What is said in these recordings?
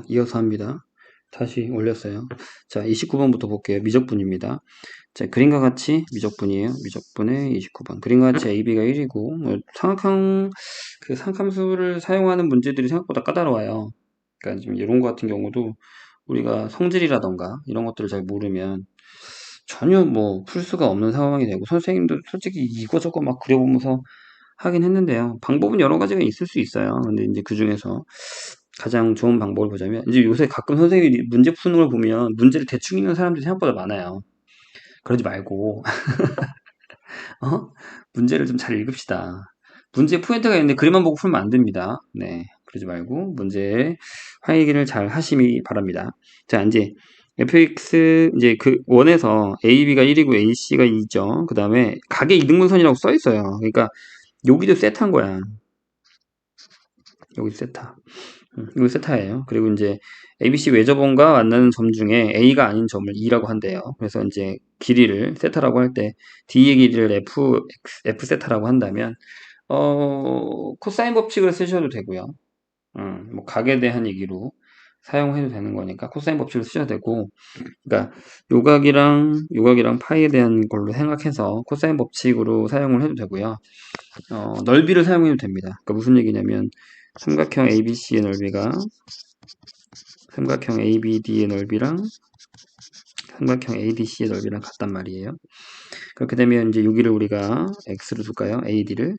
이어서 합니다. 다시 올렸어요. 자, 29번부터 볼게요. 미적분입니다. 자, 그림과 같이 미적분이에요. 미적분의 29번. 그림과 같이 AB가 1이고, 삼각함수를 사용하는 문제들이 생각보다 까다로워요. 그러니까 지금 이런 거 같은 경우도 우리가 성질이라던가 이런 것들을 잘 모르면 전혀 뭐 풀 수가 없는 상황이 되고, 선생님도 솔직히 이거저거 막 그려보면서 하긴 했는데요. 방법은 여러 가지가 있을 수 있어요. 근데 이제 그 중에서 가장 좋은 방법을 보자면, 이제 요새 가끔 선생님이 문제 푸는 걸 보면 문제를 대충 읽는 사람들이 생각보다 많아요. 그러지 말고, 어? 문제를 좀 잘 읽읍시다. 문제에 포인트가 있는데 그림만 보고 풀면 안 됩니다. 네. 그러지 말고 문제의 활기를 잘 하시기 바랍니다. 자, 이제 fx 이제 그 원에서 ab가 1이고 ac가 2죠. 그 다음에 가계 이등분선이라고 써 있어요. 그러니까 여기도 세트한 거야. 여기 세타. 이거 세타예요. 그리고 이제 ABC 외접원과 만나는 점 중에 A가 아닌 점을 E라고 한대요. 그래서 이제 길이를 세타라고 할 때 D의 길이를 F 세타라고 한다면 코사인 법칙을 쓰셔도 되고요. 뭐 각에 대한 얘기로 사용해도 되는 거니까 코사인 법칙을 쓰셔도 되고, 그러니까 요각이랑 파이에 대한 걸로 생각해서 코사인 법칙으로 사용을 해도 되고요. 넓이를 사용해도 됩니다. 그러니까 무슨 얘기냐면 삼각형 ABC의 넓이가 삼각형 ABD의 넓이랑 삼각형 ADC의 넓이랑 같단 말이에요. 그렇게 되면 이제 여기를 우리가 x로 둘까요? AD의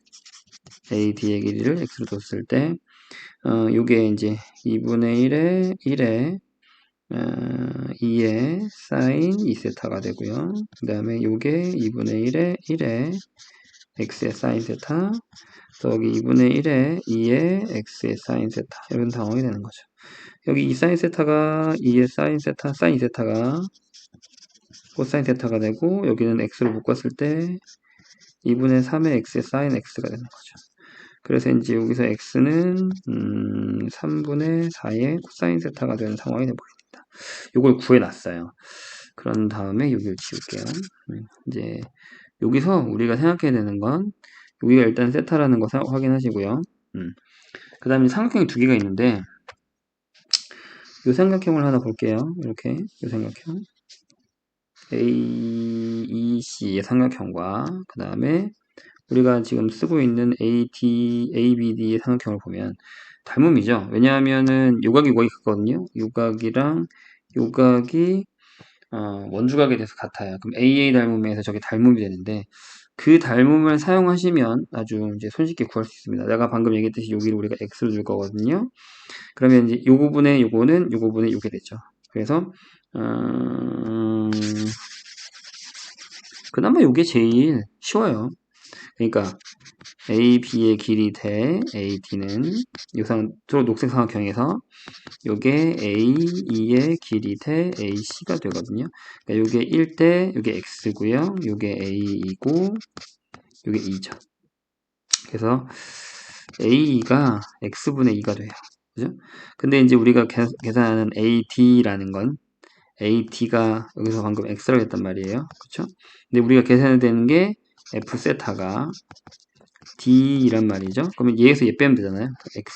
길이를 x로 뒀을 때 요게 이제 2분의 1에 2의 사인 2세타가 되고요. 그 다음에 요게 2분의 1에 x의 사인 세타 더하기 2분의 1에 2의 x의 사인 세타, 이런 상황이 되는 거죠. 여기 2 사인 세타가 2의 사인 세타, 사인 2세타가 코사인 세타가 되고, 여기는 x로 묶었을 때 2분의 3의 x의 사인 x가 되는 거죠. 그래서 이제 여기서 x는 3분의 4의 코사인 세타가 되는 상황이 되어버립니다. 이걸 구해놨어요. 그런 다음에 여기를 지울게요. 이제 여기서 우리가 생각해야 되는 건, 여기가 일단 세타라는 거 확인하시고요. 그 다음에 삼각형이 두 개가 있는데, 이 삼각형을 하나 볼게요. 이렇게 이 삼각형 AEC의 삼각형과 그 다음에 우리가 지금 쓰고 있는 ABD의 삼각형을 보면 닮음이죠. 왜냐하면은 요각이 거의 같거든요. 요각이랑 요각이 원주각에 대해서 같아요. 그럼 AA 닮음에서 저게 닮음이 되는데, 그 닮음을 사용하시면 아주 이제 손쉽게 구할 수 있습니다. 내가 방금 얘기했듯이 여기를 우리가 x로 줄 거거든요. 그러면 이제 요 부분에 요거는 요 부분에 요게 되죠. 그래서 그나마 요게 제일 쉬워요. 그러니까 AB의 길이 대 AD는 주로 녹색 삼각형에서 요게 A2의 길이 대 AC가 되거든요. 그러니까 요게 1 대 요게 X고요. 요게 A이고 요게 2죠. 그래서 A가 X분의 2가 돼요. 그죠? 근데 이제 우리가 계산하는 AD라는 건 AD가 여기서 방금 X라고 했단 말이에요. 그쵸? 근데 우리가 계산해야 되는 게 F 세타가 D란 말이죠. 그러면 얘에서 얘 빼면 되잖아요.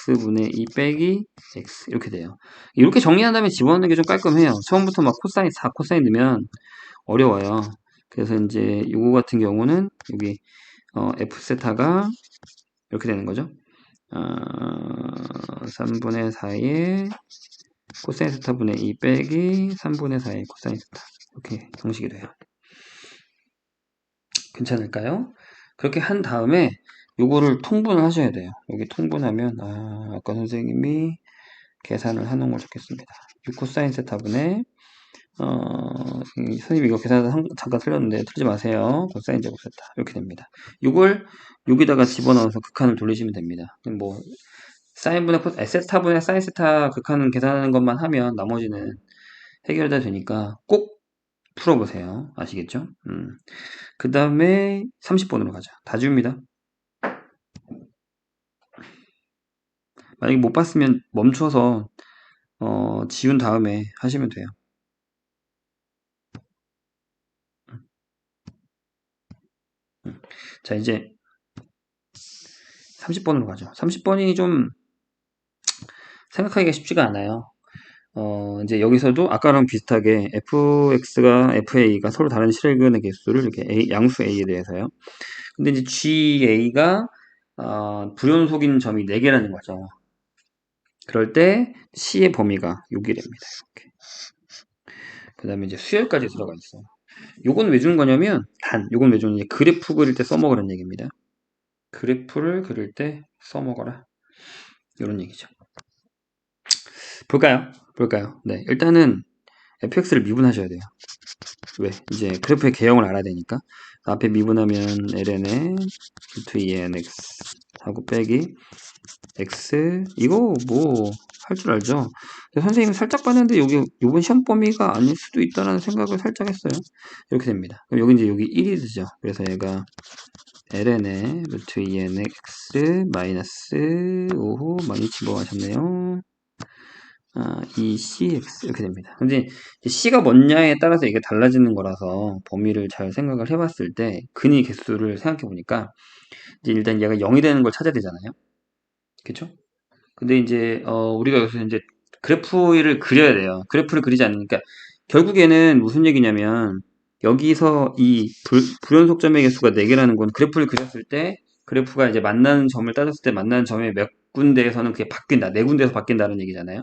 X분의 2 빼기 X 이렇게 돼요. 이렇게 정리한 다음에 집어넣는 게 좀 깔끔해요. 처음부터 막 코사인 4 코사인 넣으면 어려워요. 그래서 이제 요거 같은 경우는 여기 F 세타가 이렇게 되는 거죠. 3분의 4의 코사인 세타분의 2 빼기 3분의 4의 코사인 세타, 이렇게 형식이 돼요. 괜찮을까요? 그렇게 한 다음에 요거를 통분을 하셔야 돼요. 여기 통분하면 아까 선생님이 계산을 해놓은 걸 적겠습니다. 6 코사인 세타분의 선생님 이거 계산 잠깐 틀렸는데 틀리지 마세요. 코사인 제곱 세타 이렇게 됩니다. 이걸 여기다가 집어넣어서 극한을 돌리시면 됩니다. 뭐 사인분의 세타분의 사인 세타 극한을 계산하는 것만 하면 나머지는 해결다 되니까 꼭 풀어보세요. 아시겠죠? 그 다음에 30번으로 가자. 다 지웁니다. 만약에 못 봤으면 멈춰서 지운 다음에 하시면 돼요. 자, 이제 30번으로 가죠. 30번이 좀 생각하기가 쉽지가 않아요. 이제 여기서도 아까랑 비슷하게 fx가 fa가 서로 다른 실근의 개수를 이렇게 양수 a에 대해서요. 근데 이제 GA가 불연속인 점이 4개라는 거죠. 그럴 때 C의 범위가 6이 됩니다. 이렇게. 그 다음에 이제 수열까지 들어가 있어요. 요건 왜 준 거냐면 요건 왜 주는 그래프 그릴 때 써먹으라는 얘기입니다. 그래프를 그릴 때 써먹어라. 이런 얘기죠. 볼까요? 네, 일단은 fx를 미분하셔야 돼요. 왜? 이제 그래프의 개형을 알아야 되니까. 앞에 미분하면 ln에 v2enx 하고 빼기 x 이거 뭐 할 줄 알죠? 선생님이 살짝 봤는데 여기 요번 시험 범위가 아닐 수도 있다는 생각을 살짝 했어요. 이렇게 됩니다. 그럼 여기 이제 여기 1이 되죠. 그래서 얘가 ln에 루트 2nx 마이너스 5호 많이 집어가셨네요. 2cx 이렇게 됩니다. 근데 c가 뭐냐에 따라서 이게 달라지는 거라서 범위를 잘 생각을 해봤을 때 근이 개수를 생각해 보니까 이제 일단 얘가 0이 되는 걸 찾아야 되잖아요. 그쵸? 근데 이제 우리가 여기서 이제 그래프를 그려야 돼요. 그래프를 그리지 않으니까 결국에는 무슨 얘기냐면 여기서 이 불연속점의 개수가 4개라는 건 그래프를 그렸을 때 그래프가 이제 만나는 점을 따졌을 때 만나는 점의 몇 군데에서는 그게 바뀐다. 4군데에서 바뀐다는 얘기잖아요.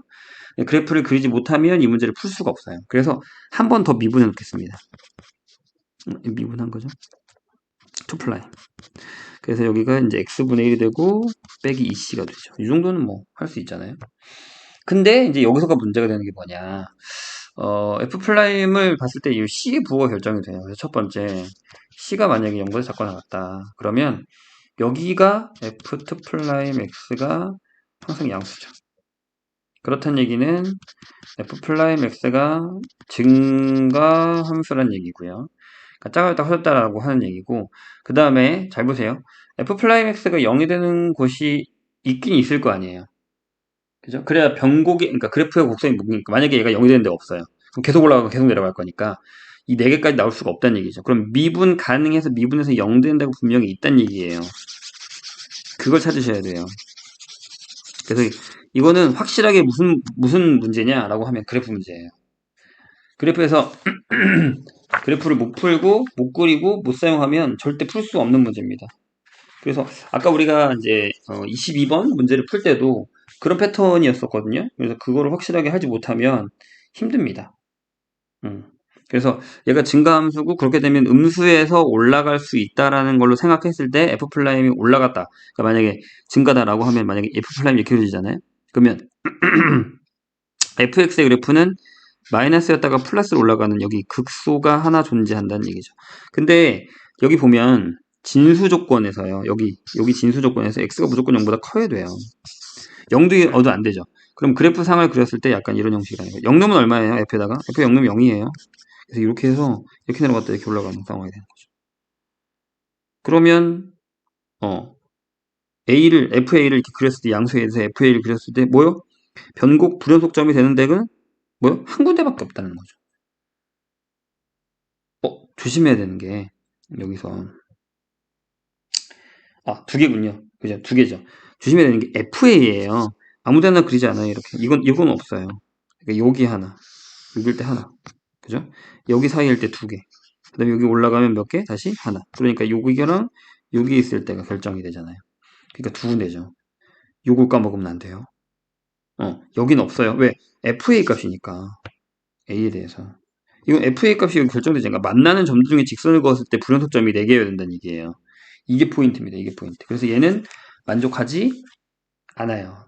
그래프를 그리지 못하면 이 문제를 풀 수가 없어요. 그래서 한 번 더 미분해 놓겠습니다. 미분한 거죠. 투플라이. 그래서 여기가 이제 x분의 1이 되고 빼기 2c가 되죠. 이 정도는 뭐 할 수 있잖아요. 근데 이제 여기서가 문제가 되는 게 뭐냐. F'을 봤을 때 이 C의 부호가 결정이 돼요. 그래서 첫 번째, C가 만약에 0보다 작고 나갔다. 그러면 여기가 F'X가 항상 양수죠. 그렇다는 얘기는 F'X가 증가 함수란 얘기고요. 그러니까 작아졌다 커졌다라고 하는 얘기고, 그 다음에 잘 보세요. F'X가 0이 되는 곳이 있긴 있을 거 아니에요. 그죠? 그래야 변곡이, 그러니까 그래프의 곡선이 묶이니까 만약에 얘가 0이 되는 데가 없어요. 그럼 계속 올라가고 계속 내려갈 거니까 이 4개까지 나올 수가 없다는 얘기죠. 그럼 미분 가능해서 미분에서 0 된다고 분명히 있다는 얘기예요. 그걸 찾으셔야 돼요. 그래서 이거는 확실하게 무슨 문제냐라고 하면 그래프 문제예요. 그래프에서 그래프를 못 풀고 못 그리고 못 사용하면 절대 풀 수 없는 문제입니다. 그래서 아까 우리가 이제 22번 문제를 풀 때도 그런 패턴이었었거든요. 그래서 그거를 확실하게 하지 못하면 힘듭니다. 그래서 얘가 증가함수고 그렇게 되면 음수에서 올라갈 수 있다라는 걸로 생각했을 때 F'이 올라갔다. 그러니까 만약에 증가다라고 하면 만약에 F'이 이렇게 그려지잖아요. 그러면 fx의 그래프는 마이너스였다가 플러스로 올라가는 여기 극소가 하나 존재한다는 얘기죠. 근데 여기 보면 진수 조건에서요. 여기 진수 조건에서 x가 무조건 0보다 커야 돼요. 0도 얻어 안 되죠. 그럼 그래프 상을 그렸을 때 약간 이런 형식이라는 거예요. 0 넣으면 얼마예요? f에다가? f 0 넣으면 0이에요. 그래서 이렇게 해서 이렇게 내려갔다 이렇게 올라가는 상황이 되는 거죠. 그러면 FA를 이렇게 그렸을 때 양수에 대해서 FA를 그렸을 때 뭐요? 변곡 불연속점이 되는 데는 뭐요? 한 군데밖에 없다는 거죠. 조심해야 되는 게 여기서 2개군요. 그죠? 2개죠. 조심해야 되는 게 FA예요. 아무데나 그리지 않아요. 이렇게 이건 없어요. 그러니까 여기 하나, 여기일 때 하나, 그죠? 여기 사이일 때 2개. 그다음에 여기 올라가면 몇 개? 다시 하나. 그러니까 여기랑 여기 있을 때가 결정이 되잖아요. 그러니까 2군데죠. 요걸 까먹으면 안 돼요. 여기는 없어요. 왜? FA 값이니까 A에 대해서. 이건 FA 값이 결정되지 않으니까 만나는 점들 중에 직선을 그었을 때 불연속점이 4개여야 된다는 얘기예요. 이게 포인트입니다. 이게 포인트. 그래서 얘는 만족하지 않아요.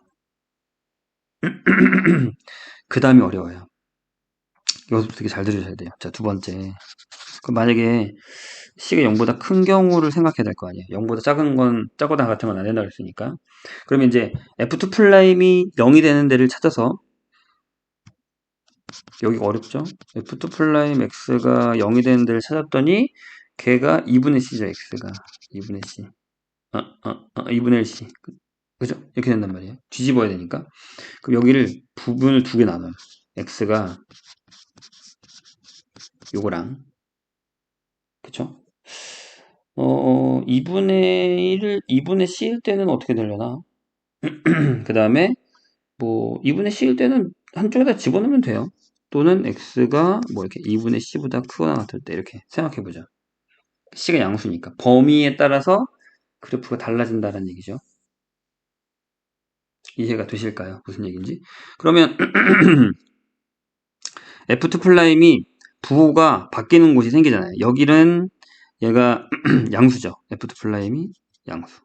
그 다음에 어려워요. 이것부터 되게 잘 들으셔야 돼요. 자, 두 번째. 그럼 만약에 C가 0보다 큰 경우를 생각해야 될 거 아니에요. 0보다 작은 건, 작거나 같은 건 안 된다고 했으니까. 그러면 이제 F2'이 0이 되는 데를 찾아서 여기가 어렵죠? F2'X가 0이 되는 데를 찾았더니 걔가 2분의 C죠, X가. 2분의 C. 2분의 1C. 그죠? 이렇게 된단 말이에요. 뒤집어야 되니까. 그럼 여기를 부분을 2개 나눠요. X가 요거랑. 그쵸? 2분의 C일 때는 어떻게 되려나? 그 다음에, 2분의 C일 때는 한쪽에다 집어넣으면 돼요. 또는 x가 뭐 이렇게 2분의 c보다 크거나 같을 때 이렇게 생각해보죠. c가 양수니까 범위에 따라서 그래프가 달라진다는 얘기죠. 이해가 되실까요? 무슨 얘기인지? 그러면 F2 플라임이 부호가 바뀌는 곳이 생기잖아요. 여기는 얘가 양수죠. F2 플라임이 양수.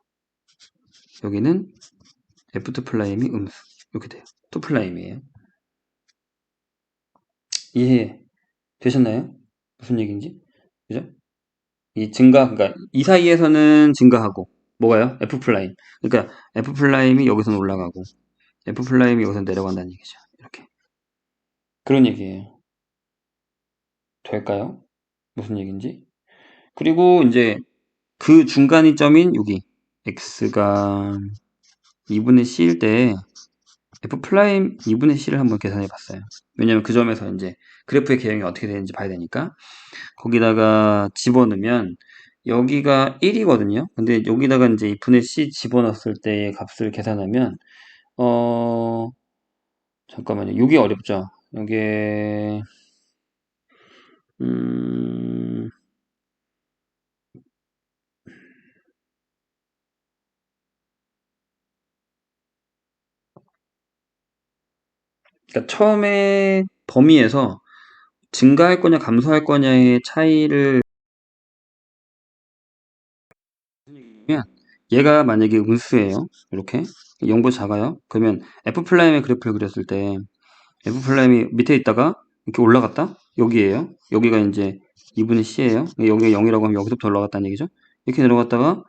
여기는 F2 플라임이 음수. 이렇게 돼요. 2 플라임이에요. 이해 되셨나요? 무슨 얘기인지? 그죠? 이 증가, 그러니까 이 사이에서는 증가하고, 뭐가요? F 플라임. 그러니까 F 플라임이 여기서는 올라가고, F 플라임이 여기서 내려간다는 얘기죠. 이렇게. 그런 얘기예요. 될까요? 무슨 얘기인지? 그리고 이제 그 중간이 점인 여기 x가 2분의 c일 때 f 플라임 2분의 c를 한번 계산해 봤어요. 왜냐면 그 점에서 이제 그래프의 개형이 어떻게 되는지 봐야 되니까 거기다가 집어넣으면 여기가 1이거든요. 근데 여기다가 이제 2분의 c 집어넣었을 때의 값을 계산하면 잠깐만요. 이게 어렵죠. 이게 음 그러니까 처음에 범위에서 증가할 거냐 감소할 거냐의 차이를 면 얘가 만약에 음수예요. 이렇게 0보다 작아요. 그러면 f 플라임의 그래프를 그렸을 때 f 플라임이 밑에 있다가 이렇게 올라갔다. 여기에요. 여기가 이제 2분의 c예요. 여기가 0이라고 하면 여기서부터 올라갔다는 얘기죠. 이렇게 내려갔다가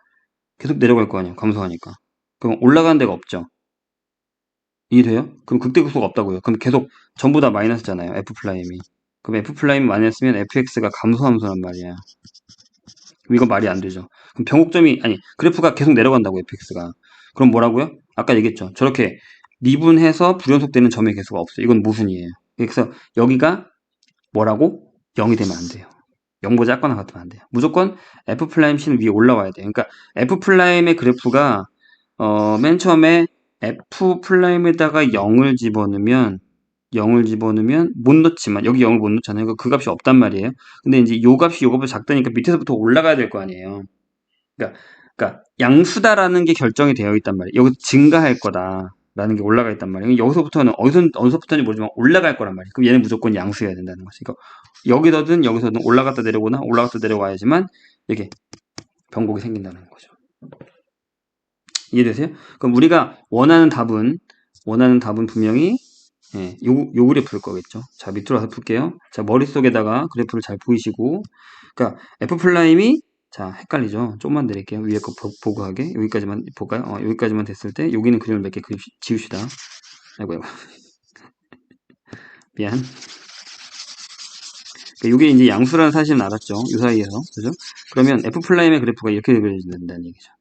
계속 내려갈 거 아니에요. 감소하니까. 그럼 올라가는 데가 없죠. 이해돼요? 그럼 극대극소가 없다고요. 그럼 계속 전부 다 마이너스잖아요. f 플라임이. 그럼 f 플라임이 마이너스면 fx가 감소함수란 말이야. 이건 말이 안 되죠. 그럼 변곡점이 아니 그래프가 계속 내려간다고 fx가. 그럼 뭐라고요? 아까 얘기했죠. 저렇게 미분해서 불연속되는 점의 개수가 없어요. 이건 모순이에요. 그래서 여기가 뭐라고? 0이 되면 안 돼요. 0보다 작거나 같으면 안 돼요. 무조건 F'C는 위에 올라와야 돼요. 그러니까 F'의 그래프가 맨 처음에 F'에다가 0을 집어넣으면 못 넣지만 여기 0을 못 넣잖아요. 그 값이 없단 말이에요. 근데 이제 요 값이 요 값보다 작다니까 밑에서부터 올라가야 될 거 아니에요. 그러니까 양수다라는 게 결정이 되어 있단 말이에요. 여기서 증가할 거다라는 게 올라가 있단 말이에요. 여기서부터는 어디서부터인지 모르지만 올라갈 거란 말이에요. 그럼 얘는 무조건 양수여야 된다는 거죠. 그러니까 여기서든 올라갔다 내려오나 올라갔다 내려와야지만 이렇게 변곡이 생긴다는 거죠. 이해되세요? 그럼 우리가 원하는 답은 분명히 요 그래프일 거겠죠. 자, 밑으로 가서 풀게요. 자, 머릿속에다가 그래프를 잘 보이시고, 그러니까 F'이 자, 헷갈리죠? 조금만 내릴게요. 위에 거 보고 하게. 여기까지만 볼까요? 여기까지만 됐을 때, 여기는 그림을 몇 개 지웁시다. 아이고, 아이고. 미안. 이게 이제 양수라는 사실은 알았죠? 이 사이에서. 그죠? 그러면 F'의 그래프가 이렇게 그려진다는 얘기죠.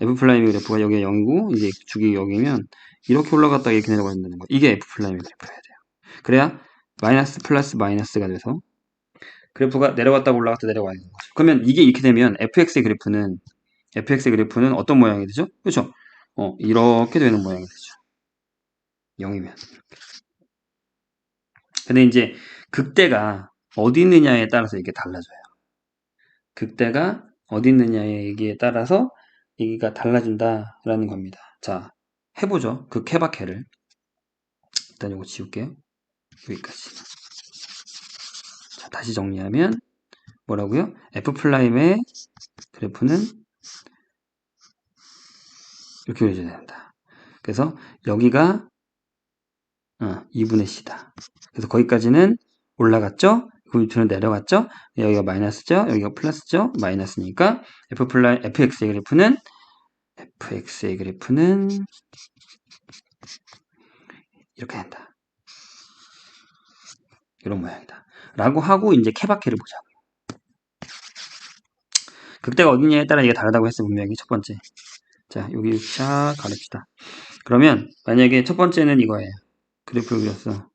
F'의 그래프가 여기가 0이고, 이제 주기 여기면, 이렇게 올라갔다가 이렇게 내려간다는 거. 이게 F'의 그래프여야 돼요. 그래야, 마이너스 플러스 마이너스가 돼서, 그래프가 내려갔다 올라갔다 내려가야 되는 거죠. 그러면 이게 이렇게 되면 fx의 그래프는 어떤 모양이 되죠? 그렇죠? 이렇게 되는 모양이 되죠. 0이면. 근데 이제 극대가 어디 있느냐에 따라서 이게 달라져요. 극대가 어디 있느냐에 따라서 얘기가 달라진다라는 겁니다. 자, 해보죠. 극해박해를. 일단 이거 지울게요. 여기까지. 자, 다시 정리하면 뭐라고요? F'의 그래프는 이렇게 그려져야 된다. 그래서 여기가 2분의 c다. 그래서 거기까지는 올라갔죠? 그 밑으로 내려갔죠? 여기가 마이너스죠? 여기가 플러스죠? 마이너스니까 fx의 그래프는 이렇게 된다. 이런 모양이다. 라고 하고 이제 케바케를 보자고요. 극대가 어디냐에 따라 이게 다르다고 했어요. 분명히 첫 번째. 자, 여기 쫙 가릅시다. 그러면 만약에 첫 번째는 이거예요. 그래프를 그렸어.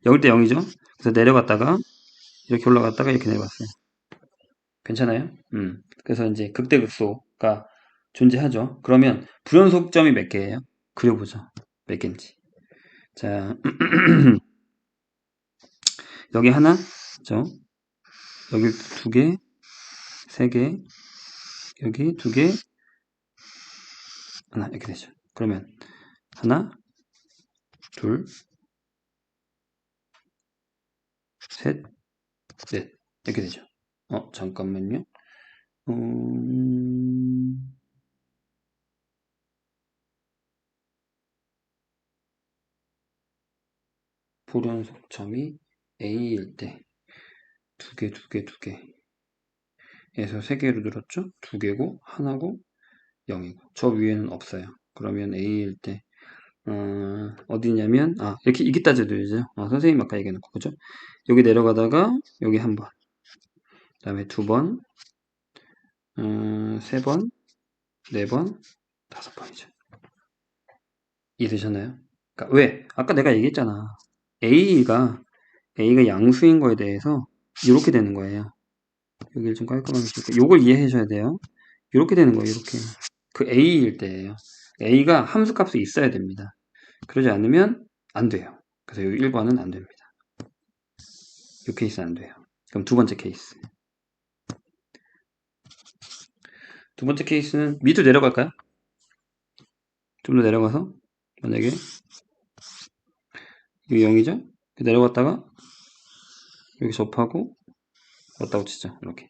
여기 때 0이죠? 그래서 내려갔다가 이렇게 올라갔다가 이렇게 내려갔어요. 괜찮아요? 그래서 이제 극대극소가 존재하죠. 그러면 불연속점이 몇 개예요? 그려보죠. 몇 개인지. 자, 여기 하나, 그죠? 여기 두 개, 세 개, 여기 두 개, 하나 이렇게 되죠. 그러면 하나, 둘, 셋, 넷 이렇게 되죠. 잠깐만요. 보련 속점이 A일 때 두 개, 두 개, 두 개에서 세 개로 늘었죠? 두 개고 하나고 0이고 저 위에는 없어요. 그러면 A일 때 어디냐면 이렇게 따져줘야죠. 선생님 아까 얘기해놓고 그죠? 여기 내려가다가 여기 한 번, 그 다음에 두 번, 세 번, 네 번, 다섯 번이죠. 이해되셨나요? 그러니까 왜? 아까 내가 얘기했잖아. A가 양수인 거에 대해서 이렇게 되는 거예요. 여기를 좀 깔끔하게 칠게요. 요걸 이해해 줘야 돼요. 이렇게 되는 거예요. 이렇게. 그 A일 때예요. A가 함수값이 있어야 됩니다. 그러지 않으면 안 돼요. 그래서 여기 1번은 안 됩니다. 이 케이스는 안 돼요. 그럼 두 번째 케이스. 두 번째 케이스는 밑으로 내려갈까요? 좀 더 내려가서 만약에 이게 0이죠? 내려갔다가 여기 접하고 왔다고 치죠. 이렇게.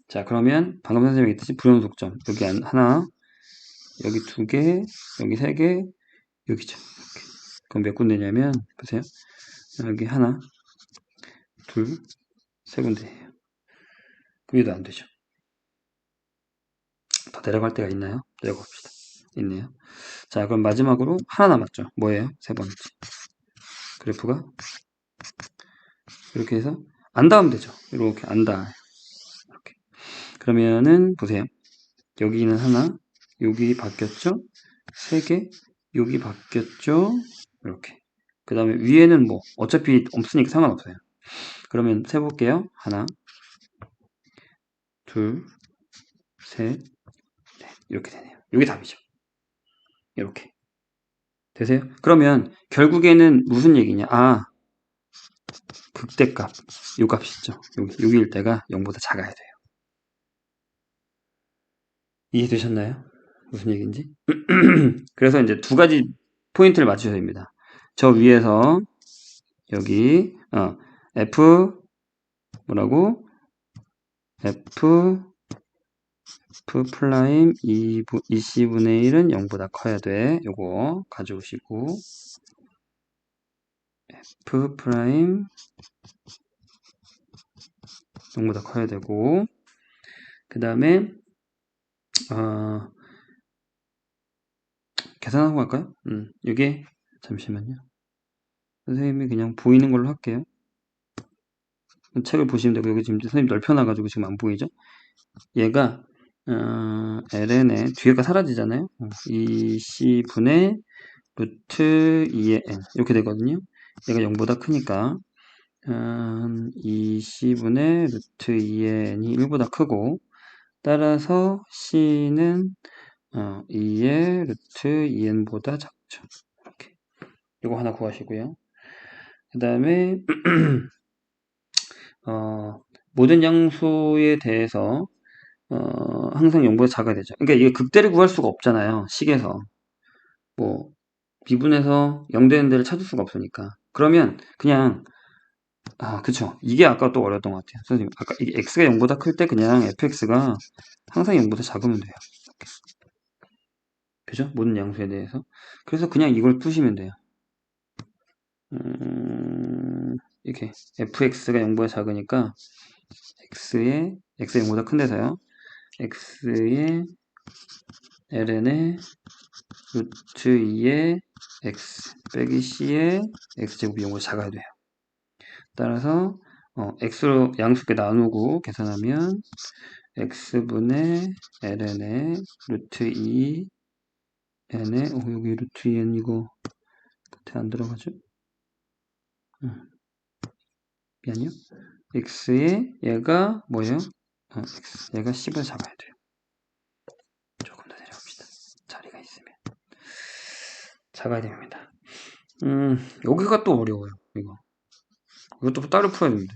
자, 그러면 방금 선생님이 얘기했듯이 불연속점. 여기 하나, 여기 두 개, 여기 세 개, 여기죠. 이렇게. 그럼 몇 군데냐면 보세요. 여기 하나, 둘, 세 군데예요. 그럼 얘도 안 되죠. 더 내려갈 때가 있나요? 내려갑시다. 있네요. 자, 그럼 마지막으로 하나 남았죠. 뭐예요? 세 번째. 그래프가 이렇게 해서 안 닿으면 되죠. 이렇게 안 닿아요. 이렇게. 그러면은 보세요. 여기는 하나, 여기 바뀌었죠? 세 개, 여기 바뀌었죠? 이렇게. 그 다음에 위에는 뭐 어차피 없으니까 상관없어요. 그러면 세볼게요. 하나, 둘, 셋, 넷. 이렇게 되네요. 이게 답이죠. 이렇게. 되세요? 그러면 결국에는 무슨 얘기냐? 극대값. 요 값이죠. 여기 6일 때가 0보다 작아야 돼요. 이해되셨나요? 무슨 얘기인지? 그래서 이제 두 가지 포인트를 맞추셔야 됩니다. 저 위에서 여기 F 뭐라고? F 프라임 2C분의 1은 0보다 커야 돼. 요거 가져오시고 F 프라임 0보다 커야 되고 그 다음에 계산하고 갈까요? 이게 잠시만요. 선생님이 그냥 보이는 걸로 할게요. 책을 보시면 되고 여기 지금 선생님 넓혀놔가지고 지금 안 보이죠? 얘가 ln의 뒤에가 사라지잖아요. 2c분의 루트 2의 n 이렇게 되거든요. 얘가 0보다 크니까 2c분의 루트 2의 n이 1보다 크고 따라서 c는 2의 루트 2n보다 작죠. 이렇게 이거 하나 구하시고요. 그 다음에 모든 양수에 대해서 항상 0보다 작아야 되죠. 그러니까 이게 극대를 구할 수가 없잖아요. 식에서 뭐 미분에서 0 되는 데를 찾을 수가 없으니까. 그러면 그냥 그쵸. 이게 아까 또 어려웠던 것 같아요. 선생님 아까 이게 x가 0보다 클 때 그냥 fx가 항상 0보다 작으면 돼요. 이렇게. 그죠? 모든 양수에 대해서. 그래서 그냥 이걸 푸시면 돼요. 이렇게 fx가 0보다 작으니까 x가 0보다 큰 데서요. x의 ln의 루트 2의 x 빼기 c의 x제곱이 0보다 작아야 돼요. 따라서 x로 양수께 나누고 계산하면 x분의 ln의 루트 2n의 여기 루트 2n 이거 끝에 안 들어가죠? 미안해요. x의 얘가 뭐예요? x 얘가 10을 잡아야 돼요. 조금 더 내려갑시다. 자리가 있으면 작아야 됩니다. 여기가 또 어려워요. 이거 이것도 따로 풀어야 됩니다.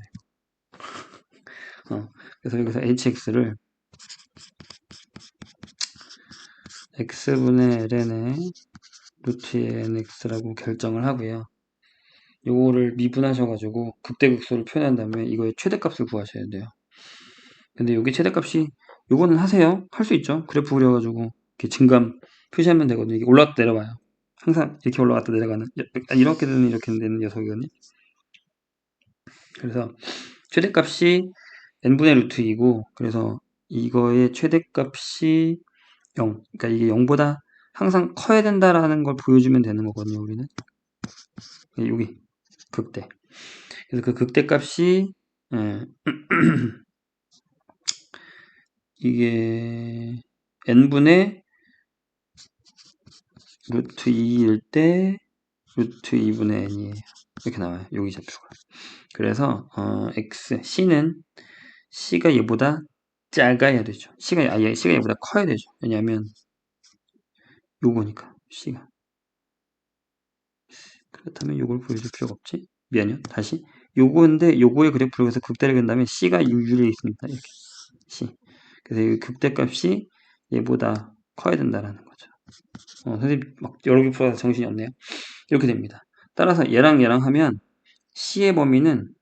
그래서 여기서 hx를 x분의 ln의 루트 nx라고 결정을 하고요. 요거를 미분하셔가지고 극대극소를 표현한 다음에 이거의 최대값을 구하셔야 돼요. 근데 여기 최대값이 요거는 하세요. 할 수 있죠. 그래프 그려가지고 이렇게 증감 표시하면 되거든요. 이게 올라갔다 내려와요. 항상 이렇게 올라갔다 내려가는, 이렇게 되는 이렇게 되는 녀석이거든요. 그래서 최대값이 n분의 루트 2고, 그래서 이거의 최대값이 0. 그러니까 이게 0보다 항상 커야 된다라는 걸 보여주면 되는 거거든요, 우리는. 여기 극대. 그래서 그 극대값이 이게 n분의 루트 2일 때 루트 2분의 n이에요. 이렇게 나와요. 여기 좌표가. 그래서 x, c는 c가 얘보다 작아야 되죠. c가 얘보다 커야 되죠. 왜냐하면 요거니까 c가. 그렇다면 요걸 보여줄 필요가 없지? 미안해요. 다시. 요거인데 요거의 그래프를 그래서 극대를 그린다면 c가 유리에 있습니다. 이렇게 c. 그래서 이 극대값이 얘보다 커야 된다라는 거죠. 선생님 막 여러 개 풀어서 정신이 없네요. 이렇게 됩니다. 따라서 얘랑 하면 c의 범위는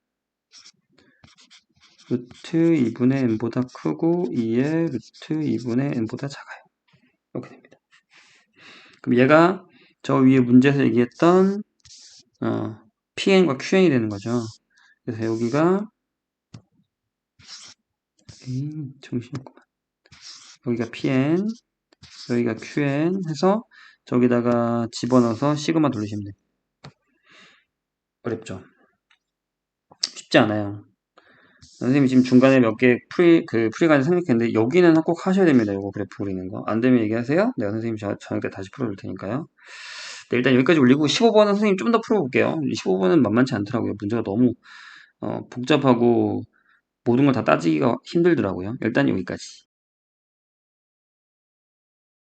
루트 2분의 n보다 크고 2의 루트 2분의 n보다 작아요. 이렇게 됩니다. 그럼 얘가 저 위에 문제에서 얘기했던 PN과 QN이 되는 거죠. 그래서 여기가 정신없구만. 여기가 PN, 여기가 QN 해서 저기다가 집어넣어서 시그마 돌리시면 돼요. 어렵죠? 쉽지 않아요. 선생님이 지금 중간에 몇 개 프리까지 생각했는데 여기는 꼭 하셔야 됩니다. 이거 그래프 그리는 거. 안 되면 얘기하세요. 내가 선생님 저녁 때 다시 풀어줄 테니까요. 네, 일단 여기까지 올리고 15번은 선생님 좀 더 풀어볼게요. 15번은 만만치 않더라고요. 문제가 너무 복잡하고 모든 걸 다 따지기가 힘들더라고요. 일단 여기까지.